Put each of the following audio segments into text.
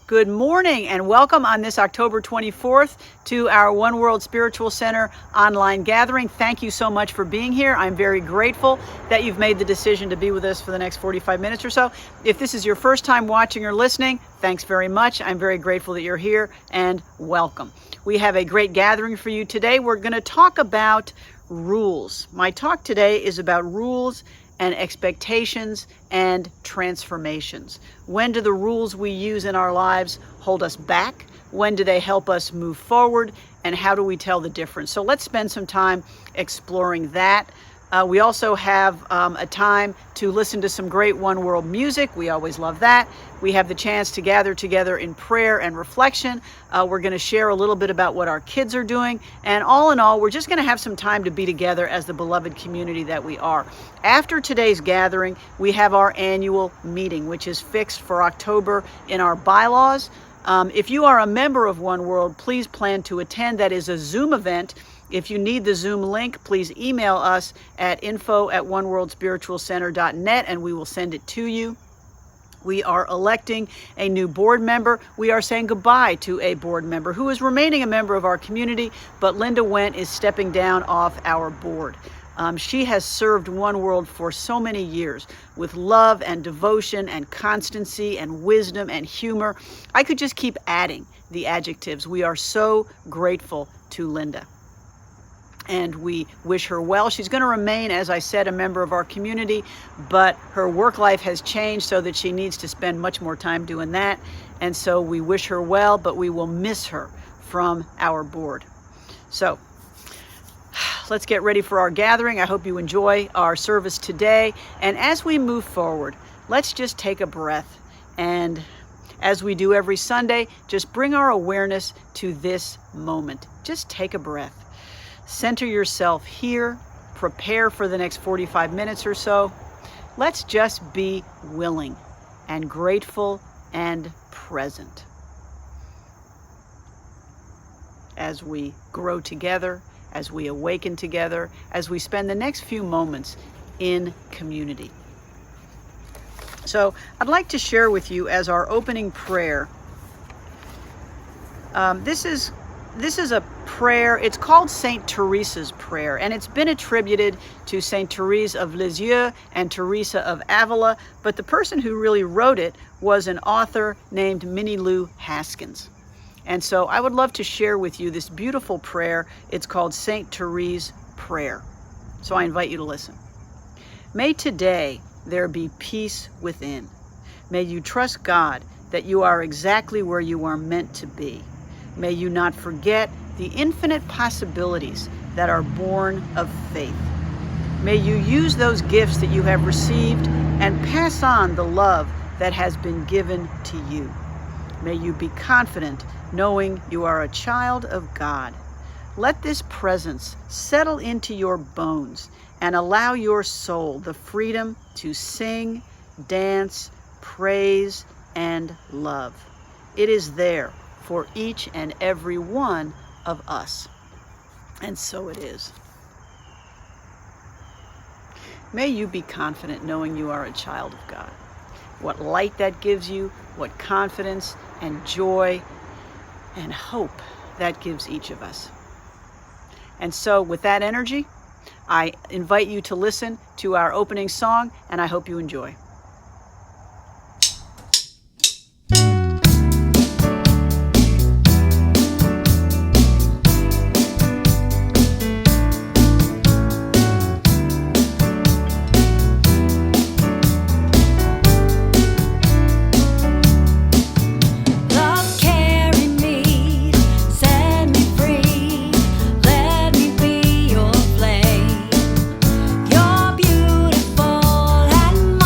Good morning and welcome on this October 24th to our One World Spiritual Center online gathering. Thank you so much for being here. I'm very grateful that you've made the decision to be with us for the next 45 minutes or so. If this is your first time watching or listening, thanks very much. I'm very grateful that you're here and welcome. We have a great gathering for you today. We're going to talk about rules. My talk today is about rules and expectations and transformations. When do the rules we use in our lives hold us back? When do they help us move forward? And how do we tell the difference? So let's spend some time exploring that. We also have a time to listen to some great One World music. We always love that. We have the chance to gather together in prayer and reflection. We're going to share a little bit about what our kids are doing. And all in all, we're just going to have some time to be together as the beloved community that we are. After today's gathering, we have our annual meeting, which is fixed for October in our bylaws. If you are a member of One World, please plan to attend. That is a Zoom event. If you need the Zoom link, please email us at info@oneworldspiritualcenter.net and we will send it to you. We are electing a new board member. We are saying goodbye to a board member who is remaining a member of our community, but Linda Wendt is stepping down off our board. She has served One World for so many years with love and devotion and constancy and wisdom and humor. I could just keep adding the adjectives. We are so grateful to Linda, and we wish her well. She's going to remain, as I said, a member of our community, but her work life has changed so that she needs to spend much more time doing that. And so we wish her well, but we will miss her from our board. So let's get ready for our gathering. I hope you enjoy our service today. And as we move forward, let's just take a breath. And as we do every Sunday, just bring our awareness to this moment. Just take a breath. Center yourself here. Prepare for the next 45 minutes or so. Let's just be willing and grateful and present as we grow together, as we awaken together, as we spend the next few moments in community. So I'd like to share with you as our opening prayer. This is a prayer. It's called Saint Teresa's Prayer, and it's been attributed to Saint Therese of Lisieux and Teresa of Avila, but the person who really wrote it was an author named Minnie Lou Haskins. And so I would love to share with you this beautiful prayer. It's called Saint Teresa's Prayer. So I invite you to listen. May today there be peace within. May you trust God that you are exactly where you are meant to be. May you not forget the infinite possibilities that are born of faith. May you use those gifts that you have received and pass on the love that has been given to you. May you be confident knowing you are a child of God. Let this presence settle into your bones and allow your soul the freedom to sing, dance, praise, and love. It is there for each and every one of us. And so it is. May you be confident knowing you are a child of God. What light that gives you, what confidence and joy and hope that gives each of us. And so with that energy, I invite you to listen to our opening song, and I hope you enjoy. You're beautiful and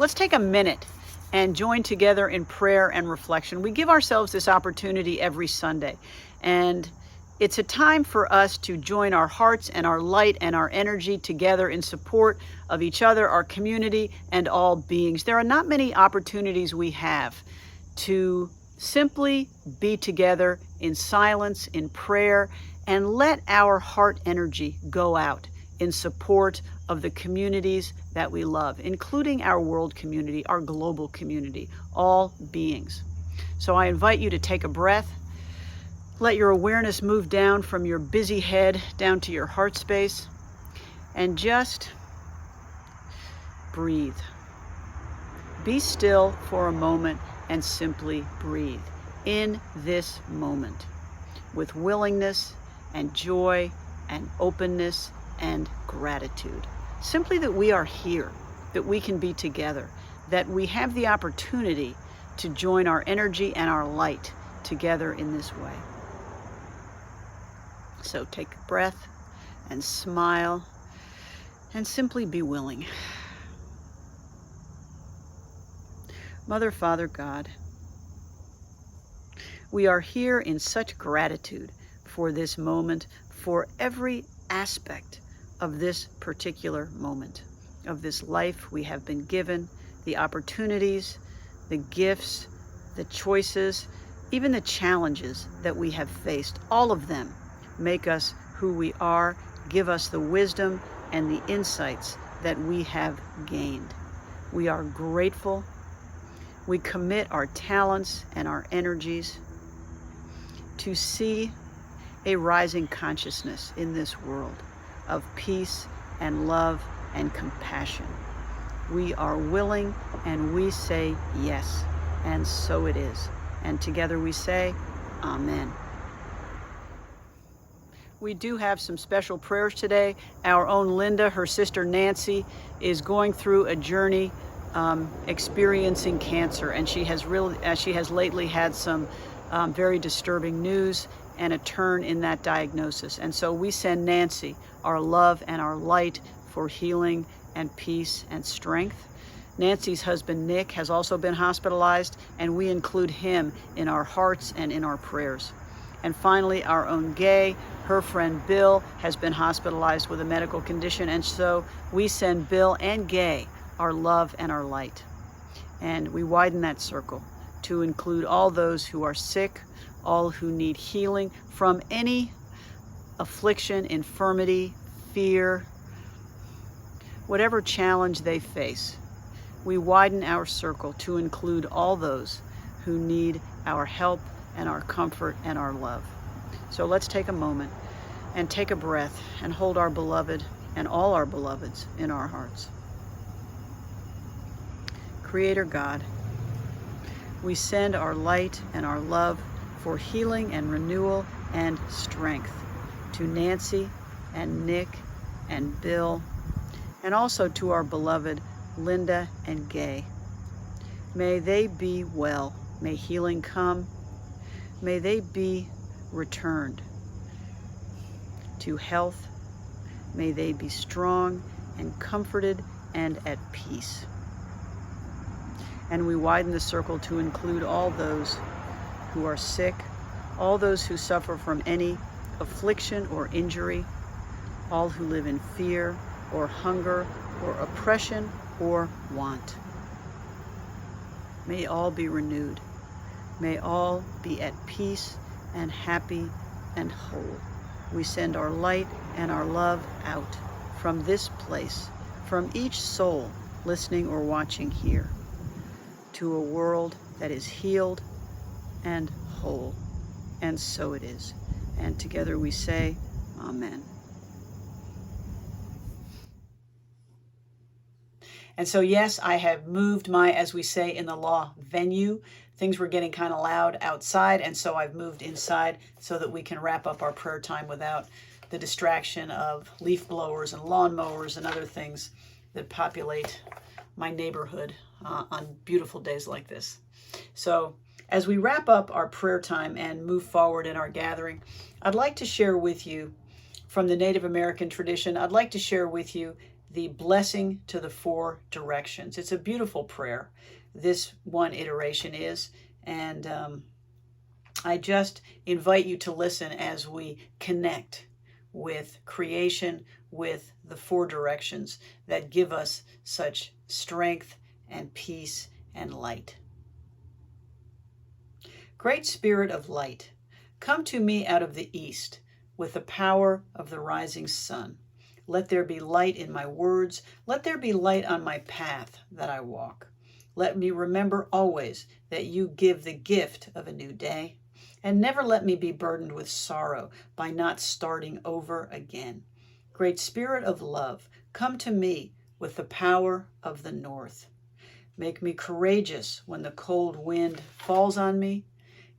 let's take a minute and join together in prayer and reflection. We give ourselves this opportunity every Sunday, and it's a time for us to join our hearts and our light and our energy together in support of each other, our community, and all beings. There are not many opportunities we have to simply be together in silence, in prayer, and let our heart energy go out in support of the communities that we love, including our world community, our global community, all beings. So I invite you to take a breath. Let your awareness move down from your busy head down to your heart space, and just breathe. Be still for a moment and simply breathe in this moment with willingness and joy and openness and gratitude. Simply that we are here, that we can be together, that we have the opportunity to join our energy and our light together in this way. So take a breath and smile and simply be willing. Mother, Father, God, we are here in such gratitude for this moment, for every aspect of this particular moment, of this life we have been given, the opportunities, the gifts, the choices, even the challenges that we have faced. All of them make us who we are, give us the wisdom and the insights that we have gained. We are grateful. We commit our talents and our energies to see a rising consciousness in this world of peace and love and compassion. We are willing and we say yes, and so it is. And together we say, Amen. We do have some special prayers today. Our own Linda, her sister Nancy, is going through a journey experiencing cancer, and she has lately had some very disturbing news and a turn in that diagnosis. And so we send Nancy our love and our light for healing and peace and strength. Nancy's husband Nick has also been hospitalized, and we include him in our hearts and in our prayers. And finally, our own Gay, her friend Bill, has been hospitalized with a medical condition, and so we send Bill and Gay our love and our light. And we widen that circle to include all those who are sick, all who need healing from any affliction, infirmity, fear, whatever challenge they face. We widen our circle to include all those who need our help and our comfort and our love. So let's take a moment and take a breath and hold our beloved and all our beloveds in our hearts. Creator God, we send our light and our love for healing and renewal and strength to Nancy and Nick and Bill, and also to our beloved Linda and Gay. May they be well. May healing come. May they be returned to health. May they be strong and comforted and at peace. And we widen the circle to include all those who are sick, all those who suffer from any affliction or injury, all who live in fear or hunger or oppression or want. May all be renewed. May all be at peace and happy and whole. We send our light and our love out from this place, from each soul listening or watching here, to a world that is healed and whole. And so it is. And together we say, Amen. And so, yes, I have moved my, as we say in the law, venue. Things were getting kind of loud outside, and so I've moved inside so that we can wrap up our prayer time without the distraction of leaf blowers and lawn mowers and other things that populate my neighborhood on beautiful days like this. So as we wrap up our prayer time and move forward in our gathering, I'd like to share with you from the Native American tradition, I'd like to share with you the blessing to the four directions. It's a beautiful prayer. This one iteration is, and I just invite you to listen as we connect with creation, with the four directions that give us such strength and peace and light. Great Spirit of light, come to me out of the east with the power of the rising sun. Let there be light in my words. Let there be light on my path that I walk. Let me remember always that you give the gift of a new day, and never let me be burdened with sorrow by not starting over again. Great Spirit of love, come to me with the power of the north. Make me courageous when the cold wind falls on me.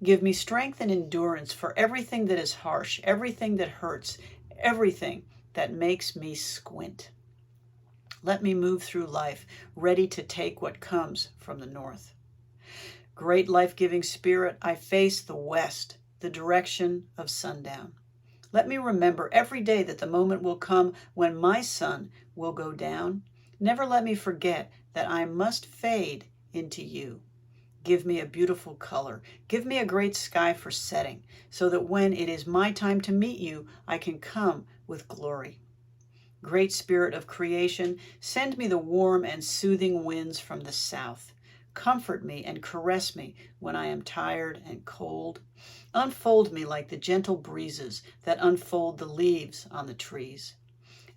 Give me strength and endurance for everything that is harsh, everything that hurts, everything that makes me squint. Let me move through life ready to take what comes from the north. Great life-giving Spirit, I face the west, the direction of sundown. Let me remember every day that the moment will come when my sun will go down. Never let me forget that I must fade into you. Give me a beautiful color. Give me a great sky for setting, so that when it is my time to meet you, I can come with glory. Great Spirit of creation, send me the warm and soothing winds from the south. Comfort me and caress me when I am tired and cold. Unfold me like the gentle breezes that unfold the leaves on the trees.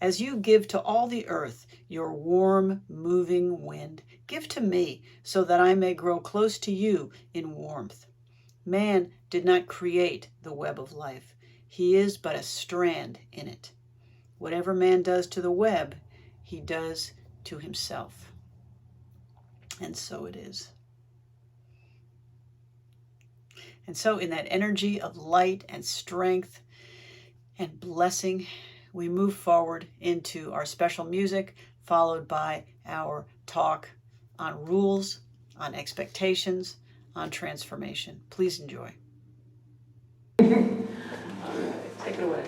As you give to all the earth your warm, moving wind, give to me so that I may grow close to you in warmth. Man did not create the web of life. He is but a strand in it. Whatever man does to the web, he does to himself. And so it is. And so in that energy of light and strength and blessing, we move forward into our special music, followed by our talk on rules, on expectations, on transformation. Please enjoy. All right, take it away.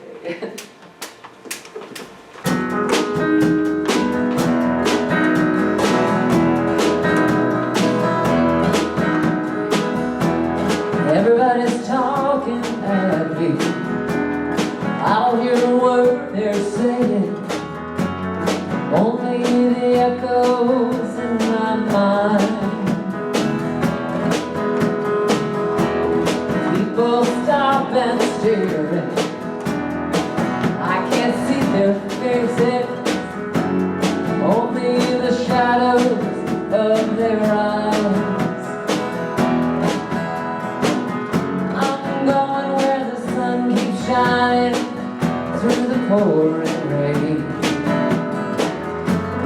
Everybody's talking at me. I'll hear the word they're saying, only the echoes in my mind. People stop and stare. I can't see their faces, only the shadows of their eyes. I'm going where the sun keeps shining through the pouring rain.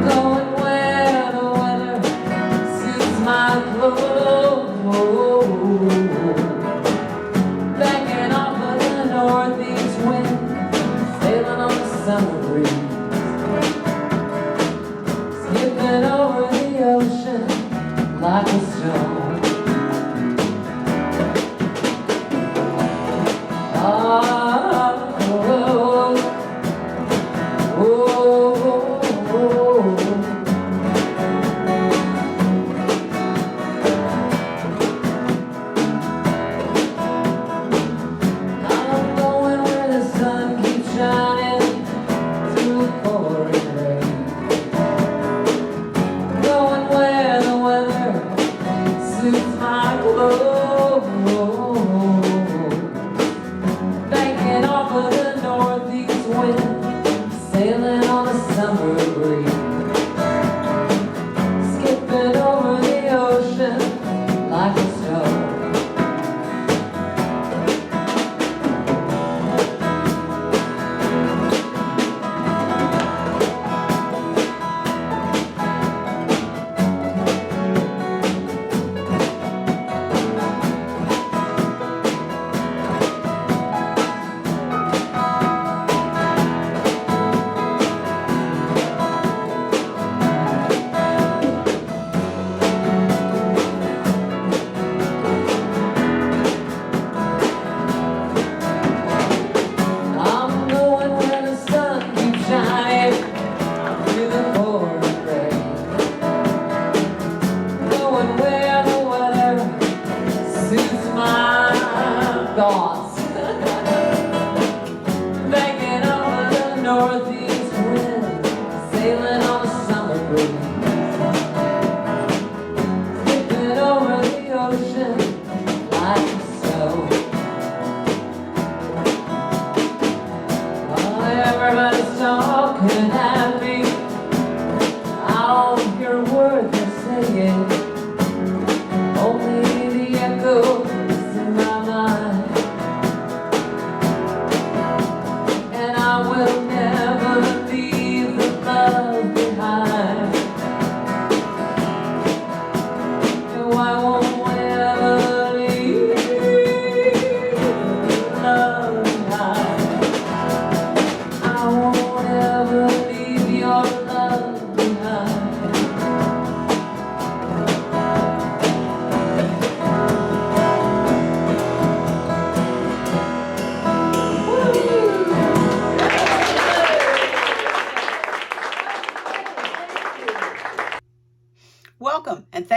Going where the weather suits my clothes. Backing off of the northeast wind, sailing on the summer breeze. Skipping over the ocean like a stone. Oh,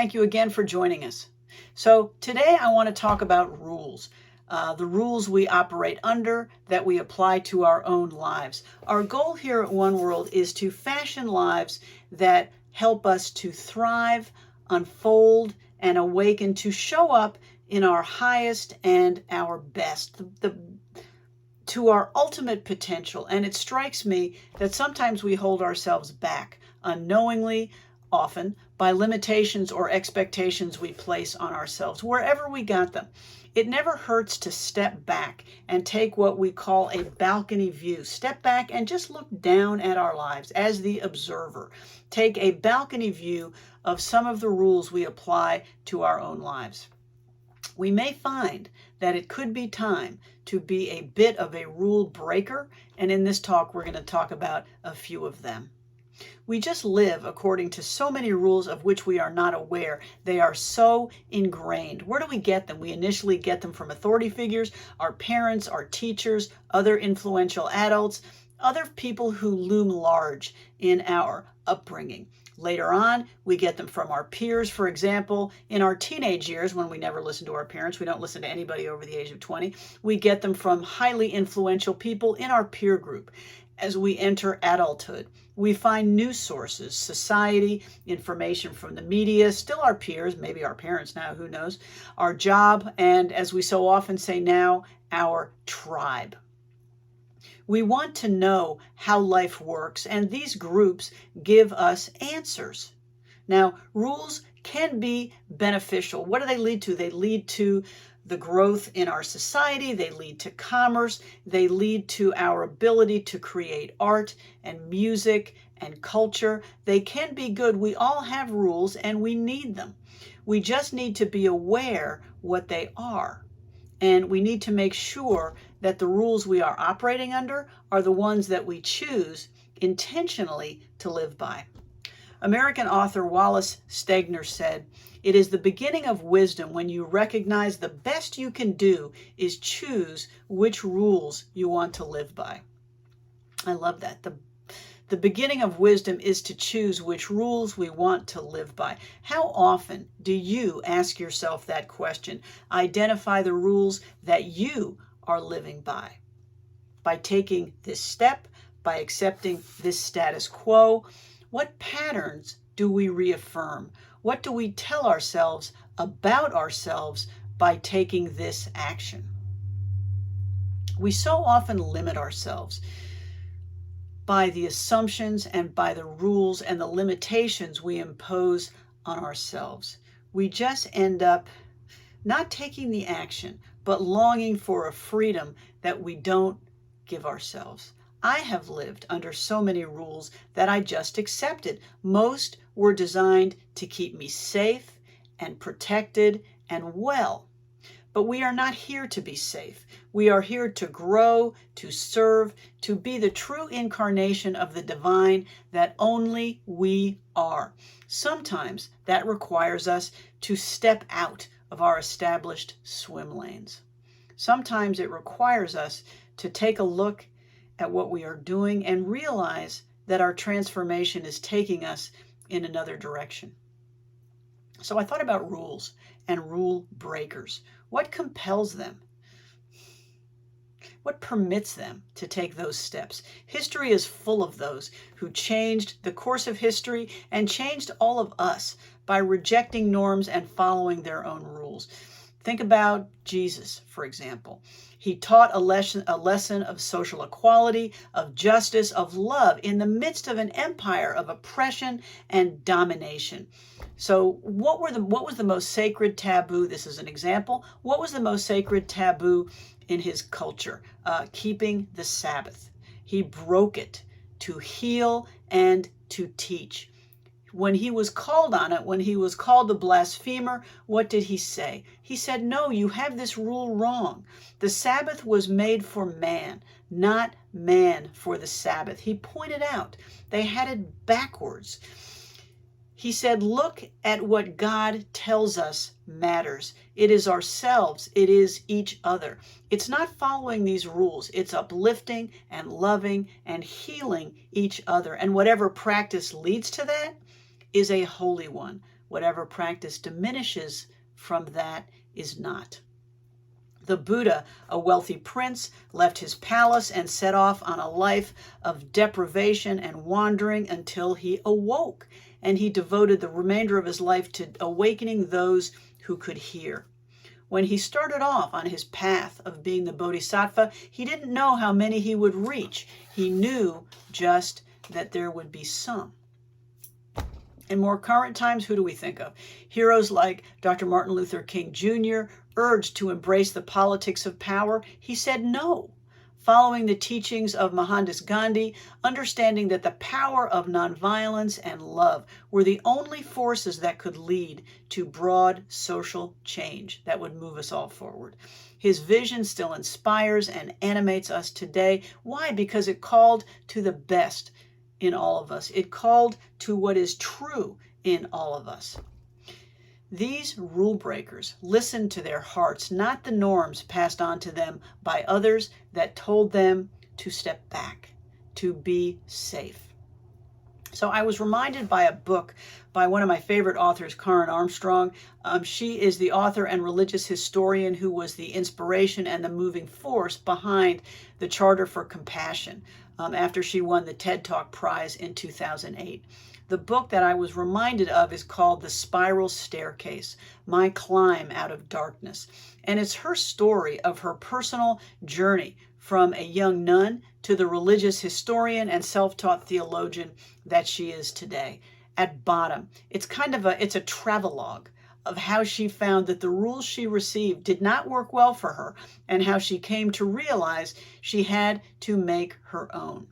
thank you again for joining us. So today I want to talk about rules. The rules we operate under that we apply to our own lives. Our goal here at One World is to fashion lives that help us to thrive, unfold, and awaken to show up in our highest and our best, to our ultimate potential. And it strikes me that sometimes we hold ourselves back unknowingly, often by limitations or expectations we place on ourselves, wherever we got them. It never hurts to step back and take what we call a balcony view. Step back and just look down at our lives as the observer. Take a balcony view of some of the rules we apply to our own lives. We may find that it could be time to be a bit of a rule breaker, and in this talk we're going to talk about a few of them. We just live according to so many rules of which we are not aware. They are so ingrained. Where do we get them? We initially get them from authority figures, our parents, our teachers, other influential adults, other people who loom large in our upbringing. Later on, we get them from our peers. For example, in our teenage years, when we never listen to our parents, we don't listen to anybody over the age of 20, we get them from highly influential people in our peer group. As we enter adulthood, we find news sources, society, information from the media, still our peers, maybe our parents now, who knows, our job, and as we so often say now, our tribe. We want to know how life works, and these groups give us answers. Now, rules can be beneficial. What do they lead to? They lead to the growth in our society. They lead to commerce. They lead to our ability to create art and music and culture. They can be good. We all have rules, and we need them. We just need to be aware what they are. And we need to make sure that the rules we are operating under are the ones that we choose intentionally to live by. American author Wallace Stegner said, "It is the beginning of wisdom when you recognize the best you can do is choose which rules you want to live by." I love that. The beginning of wisdom is to choose which rules we want to live by. How often do you ask yourself that question? Identify the rules that you are living by. By taking this step, by accepting this status quo, what patterns do we reaffirm? What do we tell ourselves about ourselves by taking this action? We so often limit ourselves by the assumptions and by the rules and the limitations we impose on ourselves. We just end up not taking the action, but longing for a freedom that we don't give ourselves. I have lived under so many rules that I just accepted. Most were designed to keep me safe and protected and well. But we are not here to be safe. We are here to grow, to serve, to be the true incarnation of the divine that only we are. Sometimes that requires us to step out of our established swim lanes. Sometimes it requires us to take a look at what we are doing and realize that our transformation is taking us in another direction. So I thought about rules and rule breakers. What compels them? What permits them to take those steps? History is full of those who changed the course of history and changed all of us by rejecting norms and following their own rules. Think about Jesus, for example. He taught a lesson of social equality, of justice, of love in the midst of an empire of oppression and domination. So what was the most sacred taboo? This is an example. What was the most sacred taboo in his culture? Keeping the Sabbath. He broke it to heal and to teach. When he was called on it, when he was called the blasphemer, what did he say? He said, "No, you have this rule wrong. The Sabbath was made for man, not man for the Sabbath." He pointed out they had it backwards. He said, look at what God tells us matters. It is ourselves. It is each other. It's not following these rules. It's uplifting and loving and healing each other. And whatever practice leads to that is a holy one. Whatever practice diminishes from that is not. The Buddha, a wealthy prince, left his palace and set off on a life of deprivation and wandering until he awoke, and he devoted the remainder of his life to awakening those who could hear. When he started off on his path of being the Bodhisattva, he didn't know how many he would reach. He knew just that there would be some. In more current times, who do we think of? Heroes like Dr. Martin Luther King Jr. urged to embrace the politics of power. He said no. Following the teachings of Mohandas Gandhi, understanding that the power of nonviolence and love were the only forces that could lead to broad social change that would move us all forward. His vision still inspires and animates us today. Why? Because it called to the best in all of us. It called to what is true in all of us. These rule breakers listened to their hearts, not the norms passed on to them by others that told them to step back, to be safe. So I was reminded by a book by one of my favorite authors, Karen Armstrong. She is the author and religious historian who was the inspiration and the moving force behind the Charter for Compassion after she won the TED Talk Prize in 2008. The book that I was reminded of is called The Spiral Staircase, My Climb Out of Darkness. And it's her story of her personal journey from a young nun to the religious historian and self-taught theologian that she is today. At bottom, it's a travelogue of how she found that the rules she received did not work well for her and how she came to realize she had to make her own.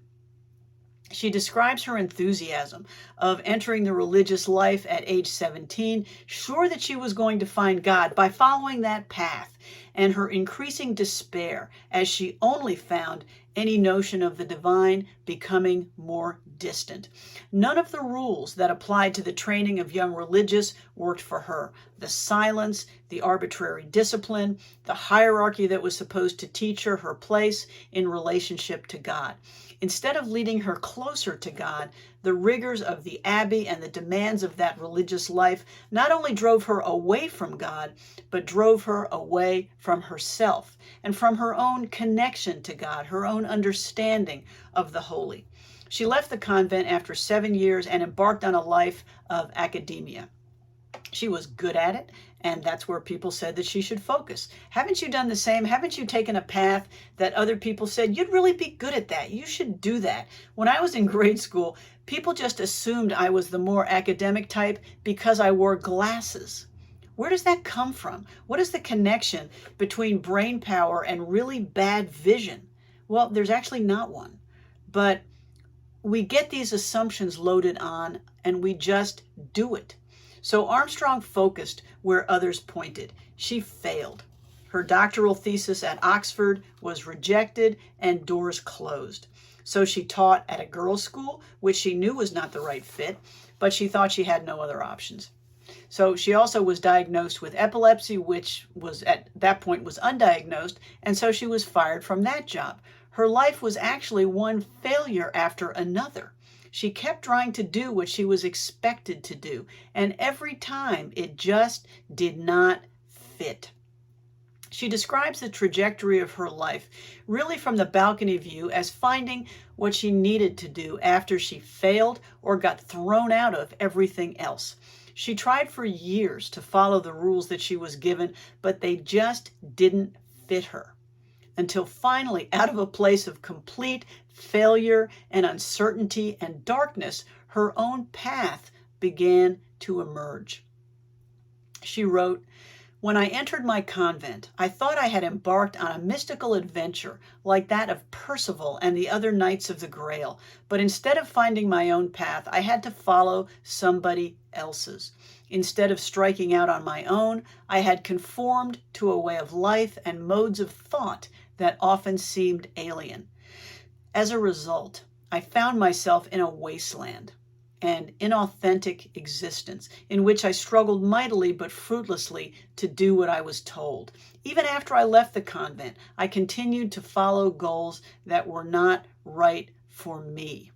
She describes her enthusiasm of entering the religious life at age 17, sure that she was going to find God by following that path, and her increasing despair as she only found any notion of the divine becoming more distant. None of the rules that applied to the training of young religious worked for her. The silence, the arbitrary discipline, the hierarchy that was supposed to teach her her place in relationship to God. Instead of leading her closer to God, the rigors of the abbey and the demands of that religious life not only drove her away from God, but drove her away from herself and from her own connection to God, her own understanding of the holy. She left the convent after 7 years and embarked on a life of academia. She was good at it, and that's where people said that she should focus. Haven't you done the same? Haven't you taken a path that other people said, you'd really be good at that, you should do that? When I was in grade school, people just assumed I was the more academic type because I wore glasses. Where does that come from? What is the connection between brain power and really bad vision? Well, there's actually not one. But we get these assumptions loaded on, and we just do it. So Armstrong focused where others pointed. She failed. Her doctoral thesis at Oxford was rejected and doors closed. So she taught at a girls' school, which she knew was not the right fit, but she thought she had no other options. So she also was diagnosed with epilepsy, which was at that point was undiagnosed, and so she was fired from that job. Her life was actually one failure after another. She kept trying to do what she was expected to do, and every time it just did not fit. She describes the trajectory of her life, really from the balcony view, as finding what she needed to do after she failed or got thrown out of everything else. She tried for years to follow the rules that she was given, but they just didn't fit her. Until finally, out of a place of complete failure and uncertainty and darkness, her own path began to emerge. She wrote, "When I entered my convent, I thought I had embarked on a mystical adventure like that of Percival and the other knights of the Grail, but instead of finding my own path, I had to follow somebody else's. Instead of striking out on my own, I had conformed to a way of life and modes of thought that often seemed alien. As a result, I found myself in a wasteland, an inauthentic existence in which I struggled mightily but fruitlessly to do what I was told. Even after I left the convent, I continued to follow goals that were not right for me."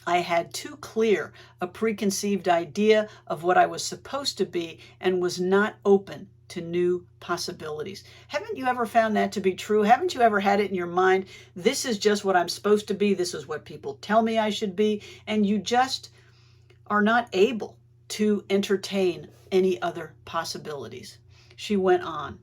I had too clear a preconceived idea of what I was supposed to be and was not open to new possibilities. Haven't you ever found that to be true? Haven't you ever had it in your mind? This is just what I'm supposed to be. This is what people tell me I should be. And you just are not able to entertain any other possibilities. She went on.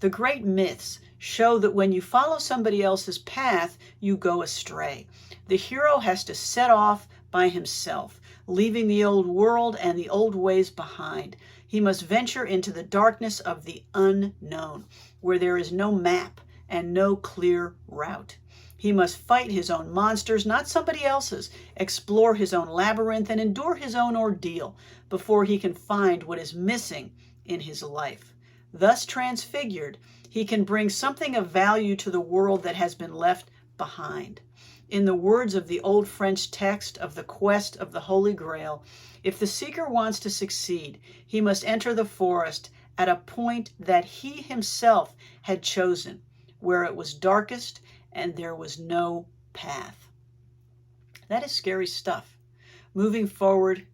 The great myths show that when you follow somebody else's path, you go astray. The hero has to set off by himself, leaving the old world and the old ways behind. He must venture into the darkness of the unknown, where there is no map and no clear route. He must fight his own monsters, not somebody else's, explore his own labyrinth, and endure his own ordeal before he can find what is missing in his life. Thus transfigured, he can bring something of value to the world that has been left behind. In the words of the old French text of the quest of the Holy Grail, if the seeker wants to succeed, he must enter the forest at a point that he himself had chosen, where it was darkest and there was no path. That is scary stuff. Moving forward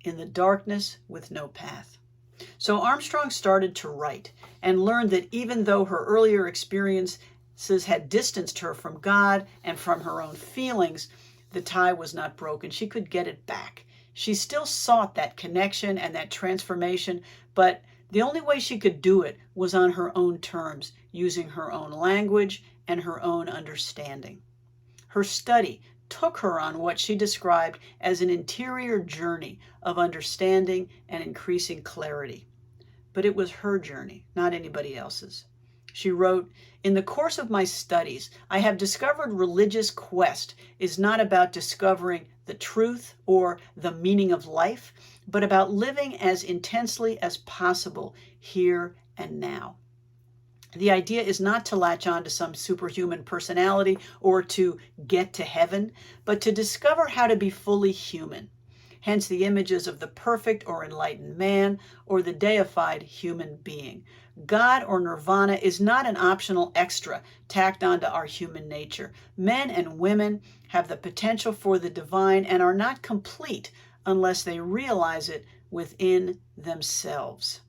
in the darkness with no path. So Armstrong started to write and learned that even though her earlier experiences had distanced her from God and from her own feelings, the tie was not broken. She could get it back. She still sought that connection and that transformation, but the only way she could do it was on her own terms, using her own language and her own understanding. Her study took her on what she described as an interior journey of understanding and increasing clarity. But it was her journey, not anybody else's. She wrote, "In the course of my studies, I have discovered religious quest is not about discovering the truth or the meaning of life, but about living as intensely as possible here and now. The idea is not to latch on to some superhuman personality or to get to heaven, but to discover how to be fully human. Hence the images of the perfect or enlightened man or the deified human being. God or nirvana is not an optional extra tacked onto our human nature. Men and women have the potential for the divine and are not complete unless they realize it within themselves."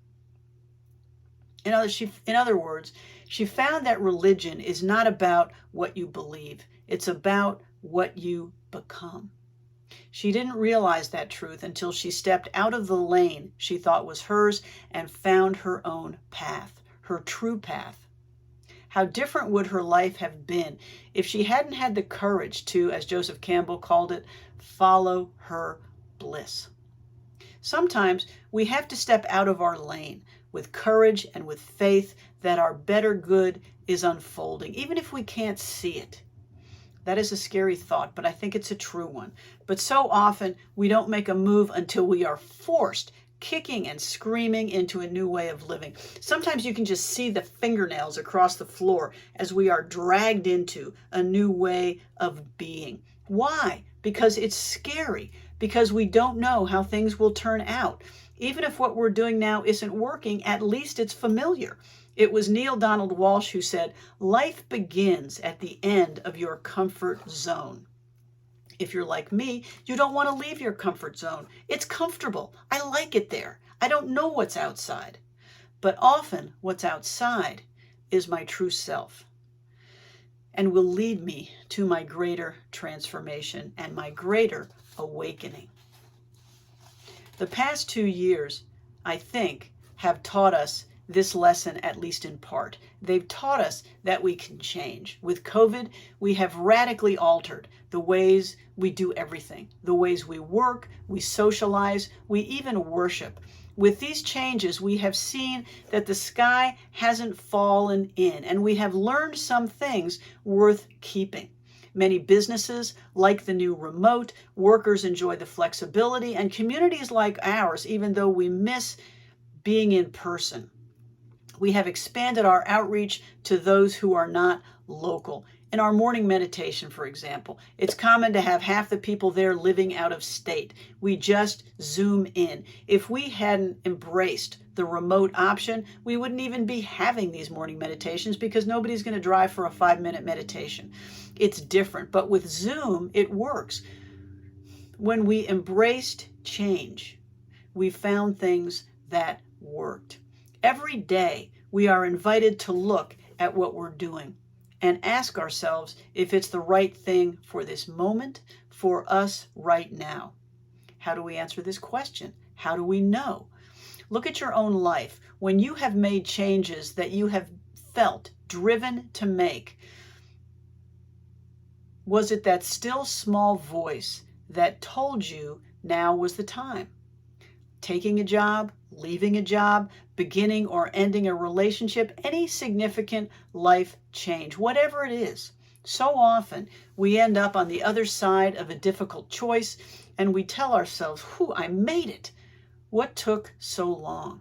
In other words, she found that religion is not about what you believe. It's about what you become. She didn't realize that truth until she stepped out of the lane she thought was hers and found her own path, her true path. How different would her life have been if she hadn't had the courage to, as Joseph Campbell called it, follow her bliss. Sometimes we have to step out of our lane with courage and with faith that our better good is unfolding, even if we can't see it. That is a scary thought, but I think it's a true one. But so often we don't make a move until we are forced, kicking and screaming into a new way of living. Sometimes you can just see the fingernails across the floor as we are dragged into a new way of being. Why? Because it's scary, because we don't know how things will turn out. Even if what we're doing now isn't working, at least it's familiar. It was Neil Donald Walsh who said, "Life begins at the end of your comfort zone." If you're like me, you don't want to leave your comfort zone. It's comfortable. I like it there. I don't know what's outside. But often what's outside is my true self and will lead me to my greater transformation and my greater awakening. The past 2 years, I think, have taught us this lesson, at least in part. They've taught us that we can change. With COVID, we have radically altered the ways we do everything, the ways we work, we socialize, we even worship. With these changes, we have seen that the sky hasn't fallen in, and we have learned some things worth keeping. Many businesses like the new remote, workers enjoy the flexibility, and communities like ours, even though we miss being in person. We have expanded our outreach to those who are not local. In our morning meditation, for example, it's common to have half the people there living out of state. We just Zoom in. If we hadn't embraced the remote option, we wouldn't even be having these morning meditations because nobody's going to drive for a 5-minute meditation. It's different, but with Zoom, it works. When we embraced change, we found things that worked. Every day, we are invited to look at what we're doing and ask ourselves if it's the right thing for this moment, for us right now. How do we answer this question? How do we know? Look at your own life. When you have made changes that you have felt driven to make, was it that still small voice that told you now was the time? Taking a job, leaving a job, beginning or ending a relationship, any significant life change, whatever it is. So often we end up on the other side of a difficult choice and we tell ourselves, whew, I made it. What took so long?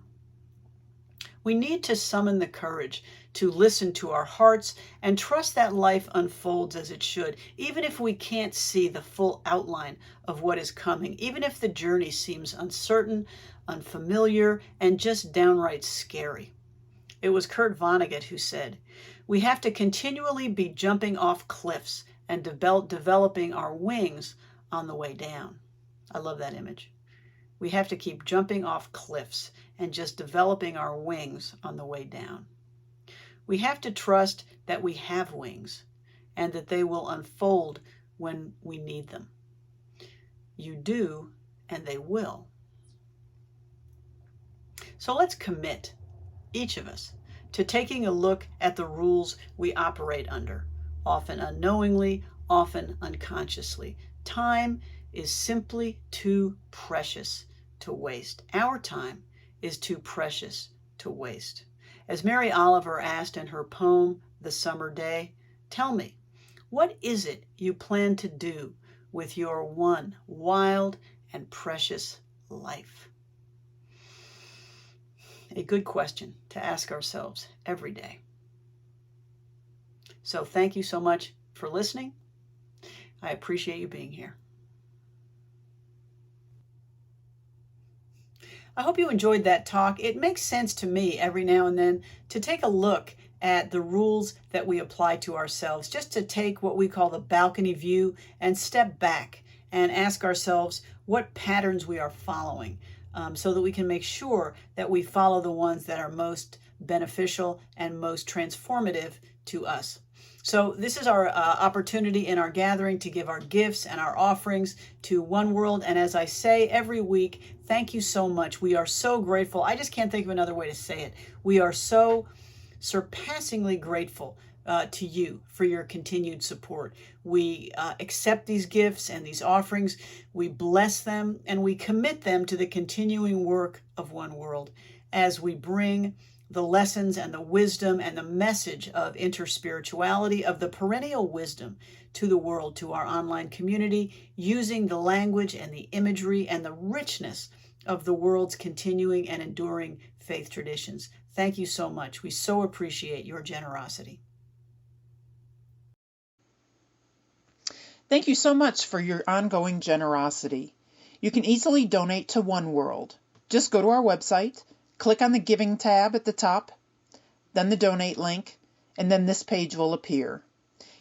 We need to summon the courage to listen to our hearts and trust that life unfolds as it should, even if we can't see the full outline of what is coming, even if the journey seems uncertain, unfamiliar, and just downright scary. It was Kurt Vonnegut who said, "We have to continually be jumping off cliffs and developing our wings on the way down." I love that image. We have to keep jumping off cliffs and just developing our wings on the way down. We have to trust that we have wings and that they will unfold when we need them. You do, and they will. So let's commit, each of us, to taking a look at the rules we operate under, often unknowingly, often unconsciously. Time is simply too precious to waste. Our time is too precious to waste. As Mary Oliver asked in her poem, The Summer Day, tell me, what is it you plan to do with your one wild and precious life? A good question to ask ourselves every day. So thank you so much for listening. I appreciate you being here. I hope you enjoyed that talk. It makes sense to me every now and then to take a look at the rules that we apply to ourselves, just to take what we call the balcony view and step back and ask ourselves what patterns we are following, so that we can make sure that we follow the ones that are most beneficial and most transformative to us. So this is our opportunity in our gathering to give our gifts and our offerings to One World. And as I say every week, thank you so much. We are so grateful. I just can't think of another way to say it. We are so surpassingly grateful to you for your continued support. We accept these gifts and these offerings. We bless them and we commit them to the continuing work of One World as we bring the lessons and the wisdom and the message of interspirituality, of the perennial wisdom to the world, to our online community, using the language and the imagery and the richness of the world's continuing and enduring faith traditions. Thank you so much. We so appreciate your generosity. Thank you so much for your ongoing generosity. You can easily donate to One World. Just go to our website, click on the Giving tab at the top, then the Donate link, and then this page will appear.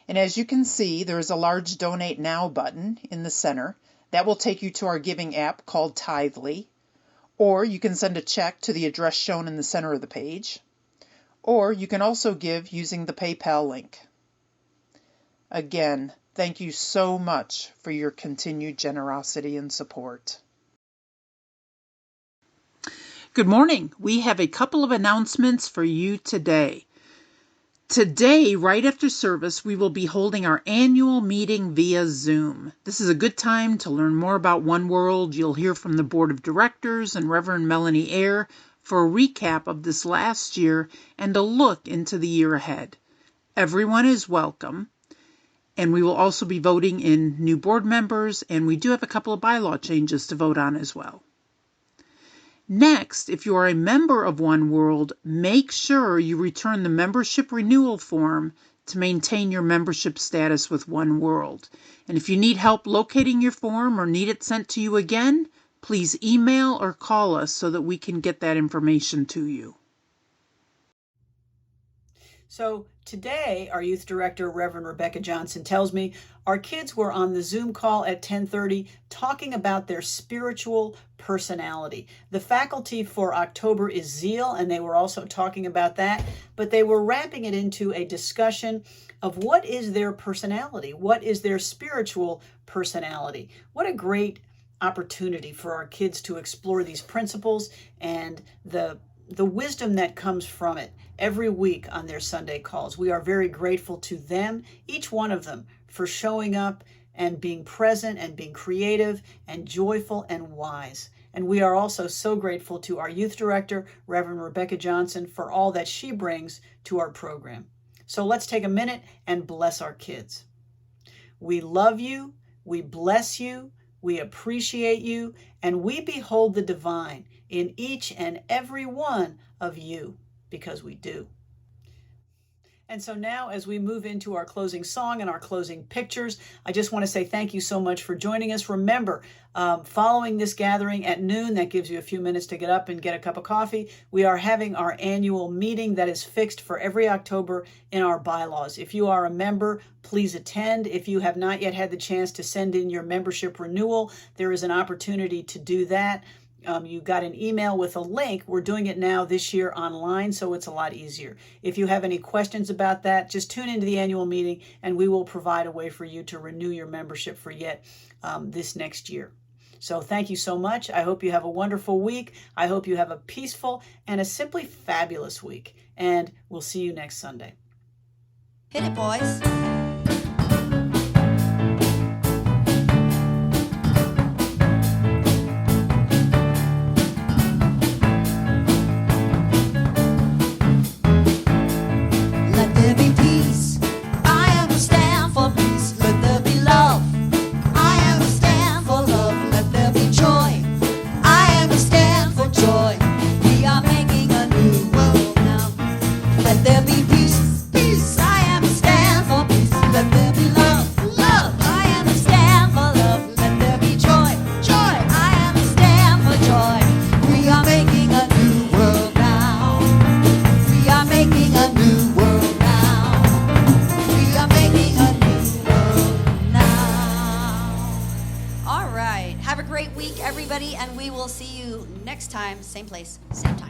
And as you can see, there is a large Donate Now button in the center. That will take you to our giving app called Tithely. Or you can send a check to the address shown in the center of the page. Or you can also give using the PayPal link. Again, thank you so much for your continued generosity and support. Good morning. We have a couple of announcements for you today. Today, right after service, we will be holding our annual meeting via Zoom. This is a good time to learn more about One World. You'll hear from the Board of Directors and Reverend Melanie Eyre for a recap of this last year and a look into the year ahead. Everyone is welcome. And we will also be voting in new board members, and we do have a couple of bylaw changes to vote on as well. Next, if you are a member of One World, make sure you return the membership renewal form to maintain your membership status with One World. And if you need help locating your form or need it sent to you again, please email or call us so that we can get that information to you. So today, our youth director, Reverend Rebecca Johnson, tells me our kids were on the Zoom call at 10:30 talking about their spiritual personality. The faculty for October is zeal, and they were also talking about that, but they were wrapping it into a discussion of what is their personality? What is their spiritual personality? What a great opportunity for our kids to explore these principles and the wisdom that comes from it every week on their Sunday calls. We are very grateful to them, each one of them, for showing up and being present and being creative and joyful and wise. And we are also so grateful to our youth director, Reverend Rebecca Johnson, for all that she brings to our program. So let's take a minute and bless our kids. We love you, we bless you, we appreciate you, and we behold the divine in each and every one of you, because we do. And so now, as we move into our closing song and our closing pictures, I just want to say thank you so much for joining us. Remember, following this gathering at noon, that gives you a few minutes to get up and get a cup of coffee, we are having our annual meeting that is fixed for every October in our bylaws. If you are a member, please attend. If you have not yet had the chance to send in your membership renewal, there is an opportunity to do that. You got an email with a link. We're doing it now this year online, so it's a lot easier. If you have any questions about that, just tune into the annual meeting and we will provide a way for you to renew your membership for yet this next year. So thank you so much. I hope you have a wonderful week. I hope you have a peaceful and a simply fabulous week. And we'll see you next Sunday. Hit it, boys. Have a great week, everybody, and we will see you next time, same place, same time.